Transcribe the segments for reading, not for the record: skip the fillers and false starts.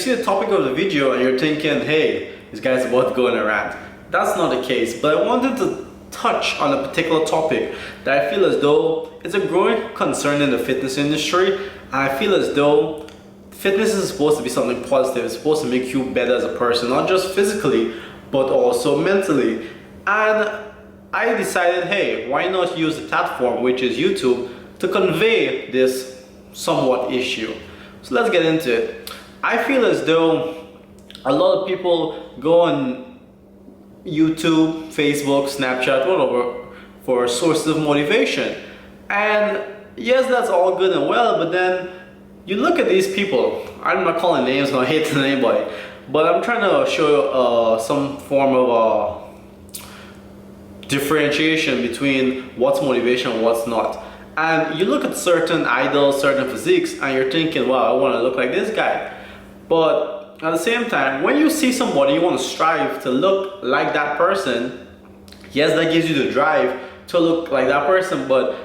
see the topic of the video and you're thinking, hey, this guy's about to go on a rant. That's not the case, but I wanted to touch on a particular topic that I feel as though it's a growing concern in the fitness industry. And I feel as though fitness is supposed to be something positive. It's supposed to make you better as a person, not just physically, but also mentally. And I decided, hey, why not use the platform, which is YouTube, to convey this somewhat issue. So let's get into it. I feel as though a lot of people go on YouTube, Facebook, Snapchat, whatever, for sources of motivation. And yes, that's all good and well, but then you look at these people. I'm not calling names, not hating anybody, but I'm trying to show some form of differentiation between what's motivation and what's not. And you look at certain idols, certain physiques, and you're thinking, wow, I want to look like this guy. But at the same time, when you see somebody, you want to strive to look like that person. Yes, that gives you the drive to look like that person, but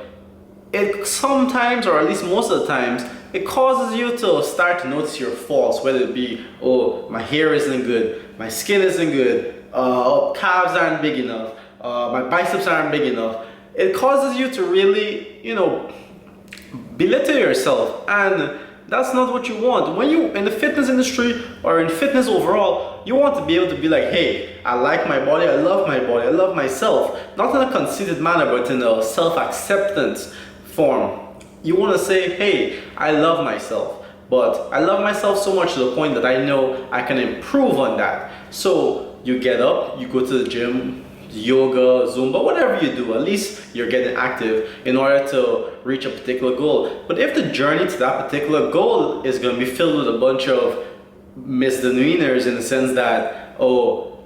it sometimes, or at least most of the times, it causes you to start to notice your faults, whether it be, oh, my hair isn't good, my skin isn't good, calves aren't big enough, my biceps aren't big enough. It causes you to really, belittle yourself, and that's not what you want. When you in the fitness industry or in fitness overall, you want to be able to be like, hey, I like my body, I love my body, I love myself. Not in a conceited manner, but in a self-acceptance form. You want to say, hey, I love myself, but I love myself so much to the point that I know I can improve on that. So you get up, you go to the gym, yoga, Zumba, whatever you do, at least you're getting active in order to reach a particular goal. But if the journey to that particular goal is going to be filled with a bunch of misdemeanors, in the sense that, oh,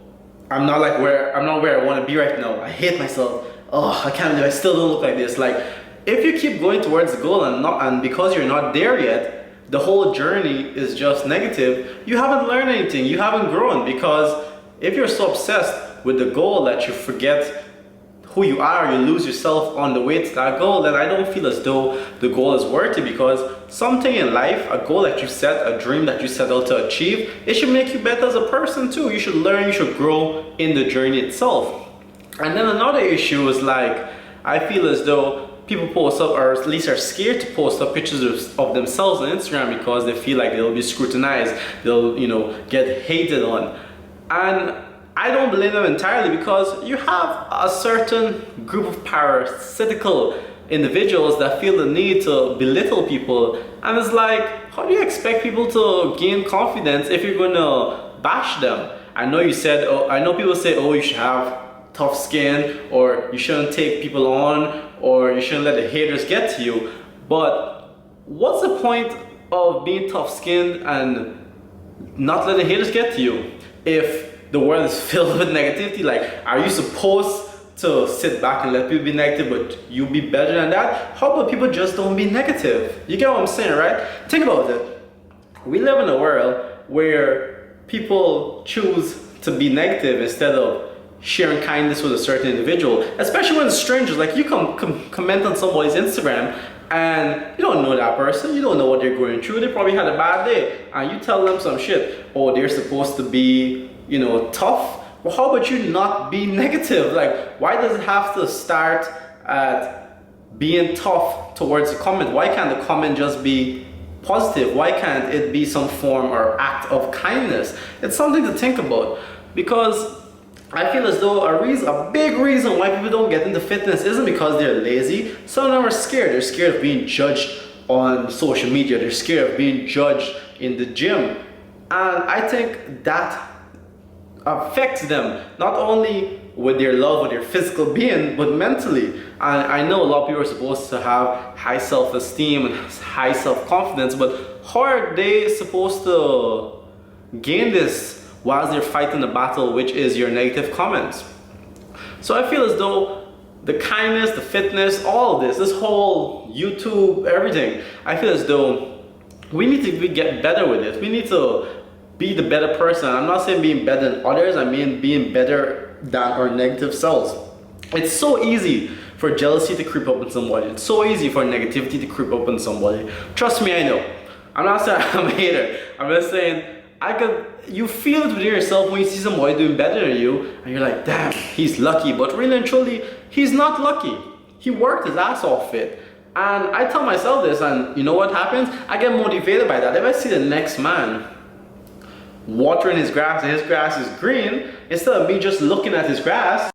I'm not where I want to be right now, I hate myself, oh, I can't believe I still don't look like this. Like, if you keep going towards the goal and because you're not there yet, the whole journey is just negative, you haven't learned anything, you haven't grown. Because if you're so obsessed with the goal that you forget who you are, you lose yourself on the way to that goal, then I don't feel as though the goal is worth it. Because something in life, a goal that you set, a dream that you set out to achieve, it should make you better as a person too. You should learn, you should grow in the journey itself. And then another issue is, like, I feel as though people post up, or at least are scared to post up pictures of themselves on Instagram because they feel like they'll be scrutinized, they'll, get hated on. And I don't blame them entirely, because you have a certain group of parasitical individuals that feel the need to belittle people. And it's like, how do you expect people to gain confidence if you're going to bash them? I know people say, oh, you should have tough skin, or you shouldn't take people on, or you shouldn't let the haters get to you. But what's the point of being tough-skinned and not letting haters get to you if the world is filled with negativity? Like, are you supposed to sit back and let people be negative, but you be better than that? How about people just don't be negative? You get what I'm saying, right? Think about it. We live in a world where people choose to be negative instead of sharing kindness with a certain individual, especially when it's strangers. Like, you comment on somebody's Instagram and you don't know that person, you don't know what they're going through, they probably had a bad day, and you tell them some shit. Oh, they're supposed to be, tough. Well, how about you not be negative? Like, why does it have to start at being tough towards the comment? Why can't the comment just be positive? Why can't it be some form or act of kindness? It's something to think about, because I feel as though a big reason why people don't get into fitness isn't because they're lazy. Some of them are scared. They're scared of being judged on social media. They're scared of being judged in the gym. And I think that affects them, not only with their love of their physical being, but mentally. And I know a lot of people are supposed to have high self-esteem and high self-confidence, but how are they supposed to gain this whilst they're fighting the battle, which is your negative comments? So I feel as though the kindness, the fitness, all of this whole YouTube, everything, I feel as though we need to get better with it. We need to be the better person. I'm not saying being better than others, I mean being better than our negative selves. It's so easy for jealousy to creep up in somebody. It's so easy for negativity to creep up in somebody. Trust me, I know. I'm not saying I'm a hater. I'm just saying you feel it within yourself when you see somebody doing better than you, and you're like, damn, he's lucky. But really and truly, he's not lucky. He worked his ass off it. And I tell myself this, and you know what happens? I get motivated by that. If I see the next man watering his grass and his grass is green, instead of me just looking at his grass,